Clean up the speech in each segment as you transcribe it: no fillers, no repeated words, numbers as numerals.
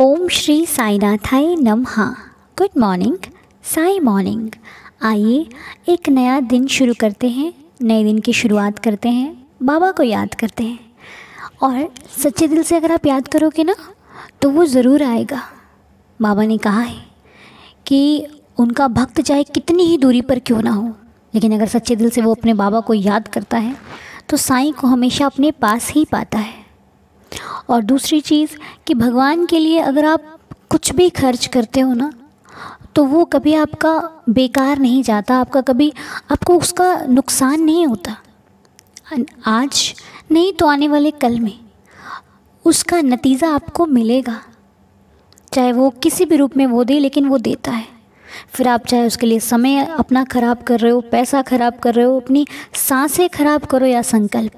ओम श्री साईनाथाय नमः। Good morning, Sai morning. आइए एक नया दिन शुरू करते हैं, नए दिन की शुरुआत करते हैं, बाबा को याद करते हैं। और सच्चे दिल से अगर आप याद करोगे ना तो वो ज़रूर आएगा। बाबा ने कहा है कि उनका भक्त चाहे कितनी ही दूरी पर क्यों ना हो, लेकिन अगर सच्चे दिल से वो अपने बाबा को याद करता है तो साईं को हमेशा अपने पास ही पाता है। और दूसरी चीज़ कि भगवान के लिए अगर आप कुछ भी खर्च करते हो ना तो वो कभी आपका बेकार नहीं जाता, आपको उसका नुकसान नहीं होता। आज नहीं तो आने वाले कल में उसका नतीजा आपको मिलेगा, चाहे वो किसी भी रूप में वो दे, लेकिन वो देता है। फिर आप चाहे उसके लिए समय अपना ख़राब कर रहे हो, पैसा ख़राब कर रहे हो, अपनी सांसें ख़राब करो या संकल्प,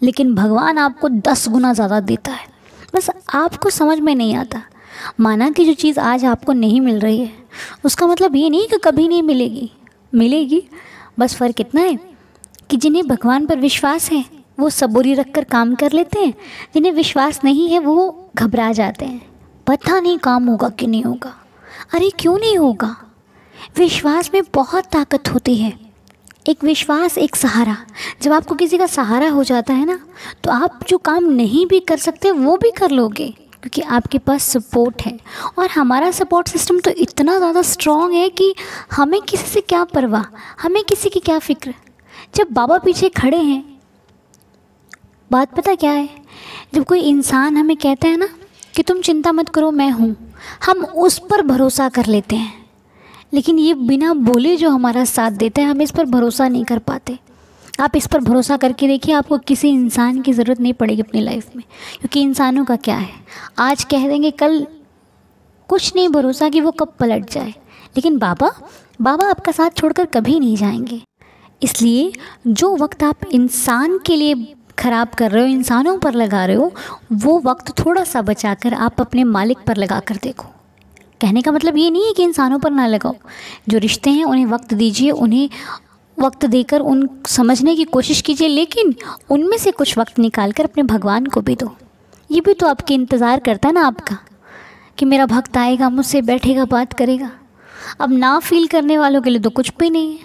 लेकिन भगवान आपको 10 गुना ज़्यादा देता है। बस आपको समझ में नहीं आता। माना कि जो चीज़ आज आपको नहीं मिल रही है उसका मतलब ये नहीं कि कभी नहीं मिलेगी। बस फ़र्क इतना है कि जिन्हें भगवान पर विश्वास है वो सबूरी रख कर काम कर लेते हैं, जिन्हें विश्वास नहीं है वो घबरा जाते हैं। पता नहीं काम होगा कि नहीं होगा। अरे क्यों नहीं होगा? विश्वास में बहुत ताकत होती है। एक विश्वास, एक सहारा। जब आपको किसी का सहारा हो जाता है ना तो आप जो काम नहीं भी कर सकते वो भी कर लोगे, क्योंकि आपके पास सपोर्ट है। और हमारा सपोर्ट सिस्टम तो इतना ज़्यादा स्ट्रॉन्ग है कि हमें किसी से क्या परवाह, हमें किसी की क्या फ़िक्र। जब बाबा पीछे खड़े हैं, बात पता क्या है, जब कोई इंसान हमें कहता है ना कि तुम चिंता मत करो मैं हूँ, हम उस पर भरोसा कर लेते हैं। लेकिन ये बिना बोले जो हमारा साथ देता है, हम इस पर भरोसा नहीं कर पाते। आप इस पर भरोसा करके देखिए, आपको किसी इंसान की ज़रूरत नहीं पड़ेगी अपनी लाइफ में, क्योंकि इंसानों का क्या है, आज कह देंगे कल कुछ नहीं भरोसा कि वो कब पलट जाए। लेकिन बाबा आपका साथ छोड़कर कभी नहीं जाएंगे। इसलिए जो वक्त आप इंसान के लिए ख़राब कर रहे हो, इंसानों पर लगा रहे हो, वो वक्त थोड़ा सा बचाकर आप अपने मालिक पर लगा कर देखो। कहने का मतलब ये नहीं है कि इंसानों पर ना लगाओ। जो रिश्ते हैं उन्हें वक्त दीजिए, उन्हें वक्त देकर उन समझने की कोशिश कीजिए, लेकिन उनमें से कुछ वक्त निकाल कर अपने भगवान को भी दो। ये भी तो आपके इंतज़ार करता है ना आपका, कि मेरा भक्त आएगा, मुझसे बैठेगा, बात करेगा। अब ना फील करने वालों के लिए तो कुछ भी नहीं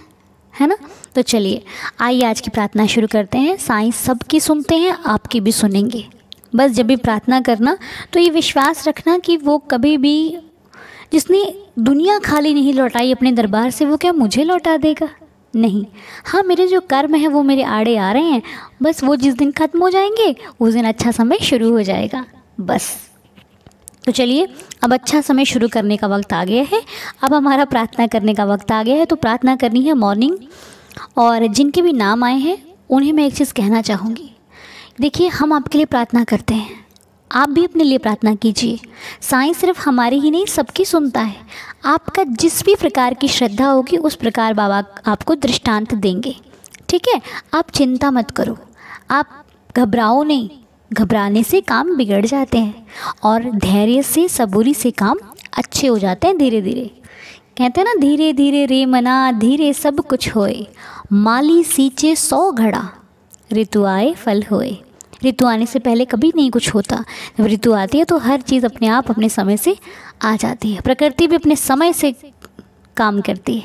है ना। तो चलिए आइए आज की प्रार्थना शुरू करते हैं। साईं सबकी सुनते हैं, आपकी भी सुनेंगे। बस जब भी प्रार्थना करना तो ये विश्वास रखना कि वो कभी भी, जिसने दुनिया खाली नहीं लौटाई अपने दरबार से, वो क्या मुझे लौटा देगा? नहीं। हाँ, मेरे जो कर्म हैं वो मेरे आड़े आ रहे हैं, बस वो जिस दिन ख़त्म हो जाएंगे उस दिन अच्छा समय शुरू हो जाएगा। बस तो चलिए अब अच्छा समय शुरू करने का वक्त आ गया है। अब हमारा प्रार्थना करने का वक्त आ गया है। तो प्रार्थना करनी है मॉर्निंग। और जिनके भी नाम आए हैं उन्हें मैं एक चीज़ कहना चाहूँगी। देखिए, हम आपके लिए प्रार्थना करते हैं, आप भी अपने लिए प्रार्थना कीजिए। साईं सिर्फ हमारी ही नहीं सबकी सुनता है। आपका जिस भी प्रकार की श्रद्धा होगी उस प्रकार बाबा आपको दृष्टांत देंगे। ठीक है, आप चिंता मत करो, आप घबराओ नहीं। घबराने से काम बिगड़ जाते हैं और धैर्य से, सबूरी से काम अच्छे हो जाते हैं धीरे धीरे। कहते हैं ना, धीरे धीरे रे मना, धीरे सब कुछ होए, माली सींचे 100 घड़ा, ऋतु आए फल होए। ऋतु आने से पहले कभी नहीं कुछ होता। जब ऋतु आती है तो हर चीज़ अपने आप अपने समय से आ जाती है। प्रकृति भी अपने समय से काम करती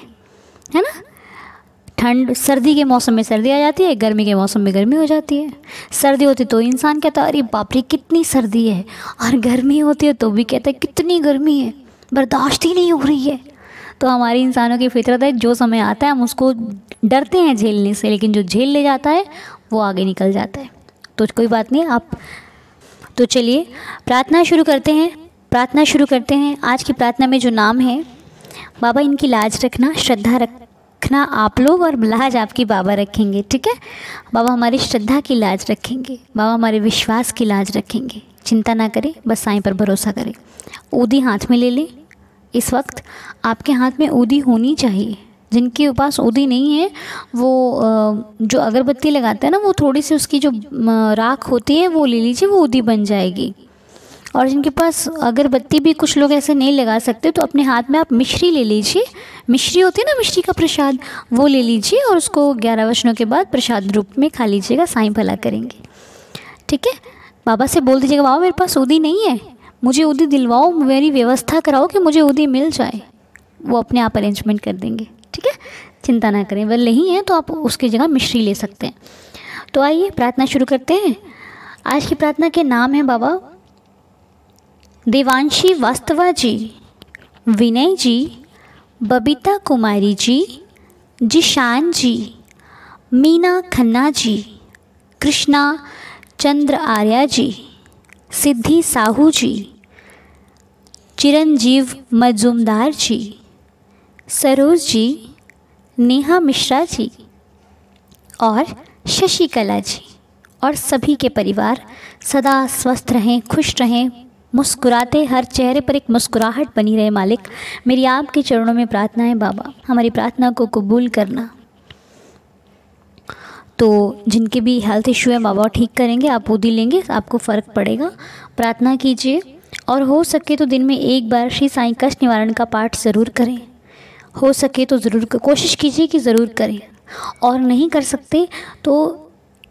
है ना। सर्दी के मौसम में सर्दी आ जाती है, गर्मी के मौसम में गर्मी हो जाती है। सर्दी होती तो इंसान कहता है अरे बाप रे कितनी सर्दी है, और गर्मी होती है तो भी कहता है कितनी गर्मी है, बर्दाश्त ही नहीं हो रही है। तो हमारी इंसानों की फितरत है, जो समय आता है हम उसको डरते हैं झेलने से, लेकिन जो झेल ले जाता है वो आगे निकल जाता है। तो कोई बात नहीं, आप तो चलिए प्रार्थना शुरू करते हैं। आज की प्रार्थना में जो नाम है, बाबा इनकी लाज रखना, श्रद्धा रखना आप लोग, और लाज आपकी बाबा रखेंगे। ठीक है, बाबा हमारी श्रद्धा की लाज रखेंगे, बाबा हमारे विश्वास की लाज रखेंगे। चिंता ना करें, बस साईं पर भरोसा करें। ऊदी हाथ में ले लें। इस वक्त आपके हाथ में ऊदी होनी चाहिए। जिनके पास ऊदी नहीं है वो जो अगरबत्ती लगाते हैं ना, वो थोड़ी सी उसकी जो राख होती है वो ले लीजिए, वो ऊदी बन जाएगी। और जिनके पास अगरबत्ती भी कुछ लोग ऐसे नहीं लगा सकते तो अपने हाथ में आप मिश्री ले लीजिए। मिश्री होती है ना, मिश्री का प्रसाद, वो ले लीजिए और उसको 11 वचनों के बाद प्रसाद रूप में खा लीजिएगा। साईं भला करेंगे। ठीक है, बाबा से बोल दीजिएगा बाबा मेरे पास ऊदी नहीं है, मुझे उदी दिलवाओ, मेरी व्यवस्था कराओ कि मुझे उदी मिल जाए। वो अपने आप अरेंजमेंट कर देंगे, ठीक है, चिंता ना करें। वह नहीं है तो आप उसकी जगह मिश्री ले सकते हैं। तो आइए प्रार्थना शुरू करते हैं। आज की प्रार्थना के नाम है बाबा देवांशी वास्तवा जी, विनय जी, बबीता कुमारी जी, जिशान जी, मीना खन्ना जी, कृष्णा चंद्र आर्या जी, सिद्धि साहू जी, चिरंजीव मजूमदार जी, सरोज जी, नेहा मिश्रा जी और शशिकला जी, और सभी के परिवार सदा स्वस्थ रहें, खुश रहें, मुस्कुराते, हर चेहरे पर एक मुस्कुराहट बनी रहे। मालिक, मेरी आपके चरणों में प्रार्थना है बाबा, हमारी प्रार्थना को कबूल करना। तो जिनके भी हेल्थ इशू है बाबा ठीक करेंगे, आप उदी लेंगे, आपको फ़र्क पड़ेगा। प्रार्थना कीजिए और हो सके तो दिन में एक बार श्री साईं कष्ट निवारण का पाठ ज़रूर करें। हो सके तो ज़रूर कोशिश कीजिए कि ज़रूर करें, और नहीं कर सकते तो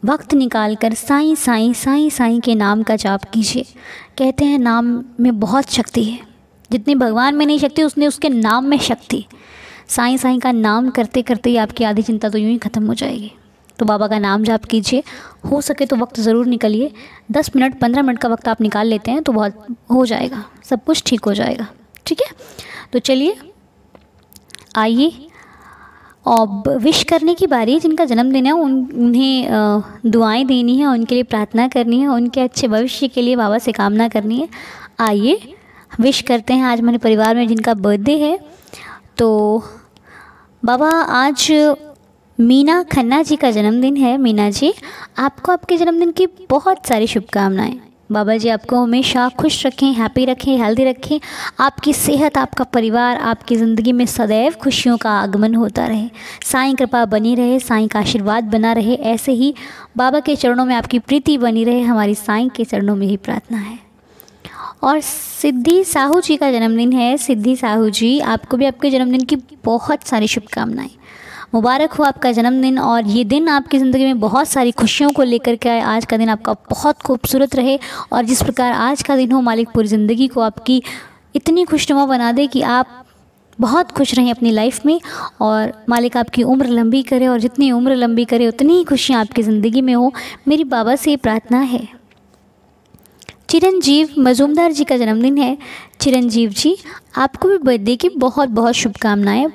वक्त निकाल कर साईं साईं साईं साईं के नाम का जाप कीजिए। कहते हैं नाम में बहुत शक्ति है, जितनी भगवान में नहीं शक्ति उतनी उसके नाम में शक्ति। साईं साईं का नाम करते करते ही आपकी आधी चिंता तो यूँ ही ख़त्म हो जाएगी। तो बाबा का नाम जाप कीजिए, हो सके तो वक्त ज़रूर निकलिए। 10 मिनट 15 मिनट का वक्त आप निकाल लेते हैं तो बहुत हो जाएगा, सब कुछ ठीक हो जाएगा, ठीक है। तो चलिए आइए, अब विश करने की बारी। जिनका जन्मदिन है उन्हें दुआएं देनी है, उनके लिए प्रार्थना करनी है, उनके अच्छे भविष्य के लिए बाबा से कामना करनी है। आइए विश करते हैं। आज मेरे परिवार में जिनका बर्थडे है, तो बाबा आज मीना खन्ना जी का जन्मदिन है। मीना जी, आपको आपके जन्मदिन की बहुत सारी शुभकामनाएं। बाबा जी आपको हमेशा खुश रखें, हैप्पी रखें, हेल्दी रखें। आपकी सेहत, आपका परिवार, आपकी ज़िंदगी में सदैव खुशियों का आगमन होता रहे। साईं कृपा बनी रहे, साईं का आशीर्वाद बना रहे। ऐसे ही बाबा के चरणों में आपकी प्रीति बनी रहे, हमारी साईं के चरणों में ही प्रार्थना है। और सिद्धि साहू जी का जन्मदिन है। सिद्धि साहू जी, आपको भी आपके जन्मदिन की बहुत सारी शुभकामनाएँ। मुबारक हो आपका जन्मदिन, और ये दिन आपकी ज़िंदगी में बहुत सारी खुशियों को लेकर के आए। आज का दिन आपका बहुत खूबसूरत रहे, और जिस प्रकार आज का दिन हो मालिक पूरी ज़िंदगी को आपकी इतनी खुशनुमा बना दे कि आप बहुत खुश रहें अपनी लाइफ में, और मालिक आपकी उम्र लंबी करे, और जितनी उम्र लंबी करे उतनी ही खुशियाँ आपकी ज़िंदगी में हो। मेरी बाबा से ये प्रार्थना है। चिरंजीव मजूमदार जी का जन्मदिन है। चिरंजीव जी, आपको भी बर्थडे की बहुत बहुत शुभकामनाएँ।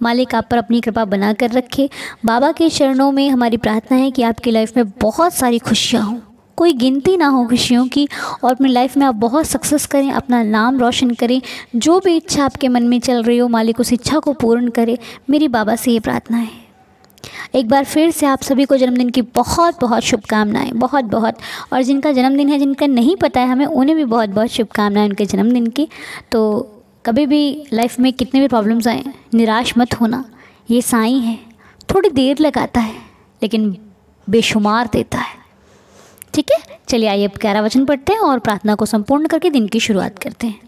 मालिक आप पर अपनी कृपा बना कर रखे। बाबा के चरणों में हमारी प्रार्थना है कि आपकी लाइफ में बहुत सारी खुशियाँ हों, कोई गिनती ना हो खुशियों की, और अपनी लाइफ में आप बहुत सक्सेस करें, अपना नाम रोशन करें। जो भी इच्छा आपके मन में चल रही हो मालिक उस इच्छा को पूर्ण करे। मेरी बाबा से ये प्रार्थना है। एक बार फिर से आप सभी को जन्मदिन की बहुत बहुत शुभकामनाएँ, बहुत बहुत। और जिनका जन्मदिन है, जिनका नहीं पता है हमें, उन्हें भी बहुत बहुत शुभकामनाएँ उनके जन्मदिन की। तो कभी भी लाइफ में कितने भी प्रॉब्लम्स आए, निराश मत होना। ये साईं है, थोड़ी देर लगाता है लेकिन बेशुमार देता है, ठीक है। चलिए आइए अब 11 वचन पढ़ते हैं और प्रार्थना को संपूर्ण करके दिन की शुरुआत करते हैं।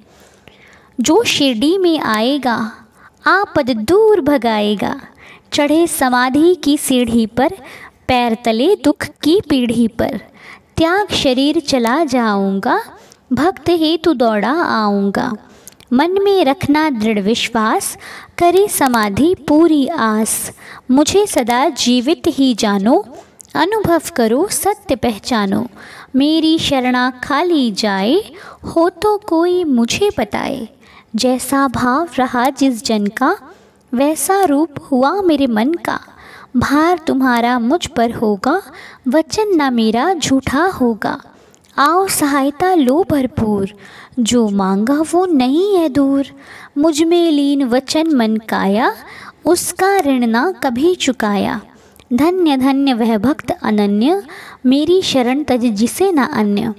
जो शिरडी में आएगा आपद दूर भगाएगा, चढ़े समाधि की सीढ़ी पर, पैर तले दुख की पीढ़ी पर। त्याग शरीर चला जाऊंगा, भक्त हेतु दौड़ा आऊँगा। मन में रखना दृढ़ विश्वास, करे समाधि पूरी आस। मुझे सदा जीवित ही जानो, अनुभव करो सत्य पहचानो। मेरी शरणा खाली जाए, हो तो कोई मुझे बताए। जैसा भाव रहा जिस जन का, वैसा रूप हुआ मेरे मन का। भार तुम्हारा मुझ पर होगा, वचन ना मेरा झूठा होगा। आओ सहायता लो भरपूर, जो मांगा वो नहीं है दूर। मुझ में लीन वचन मन काया, उसका ऋण ना कभी चुकाया। धन्य धन्य वह भक्त अनन्य, मेरी शरण तज जिसे न अन्य।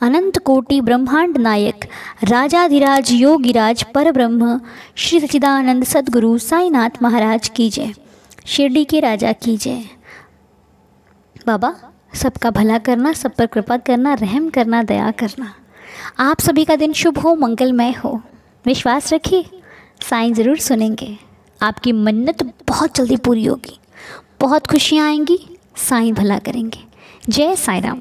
अनंत कोटि ब्रह्मांड नायक, राजाधिराज योगिराज पर ब्रह्म, श्री सच्चिदानंद सद्गुरु साईनाथ महाराज की जय। शिरडी के राजा की जय। बाबा सबका भला करना, सब पर कृपा करना, रहम करना, दया करना। आप सभी का दिन शुभ हो, मंगलमय हो। विश्वास रखिए साईं ज़रूर सुनेंगे। आपकी मन्नत बहुत जल्दी पूरी होगी, बहुत खुशियाँ आएंगी, साईं भला करेंगे। जय साईं राम।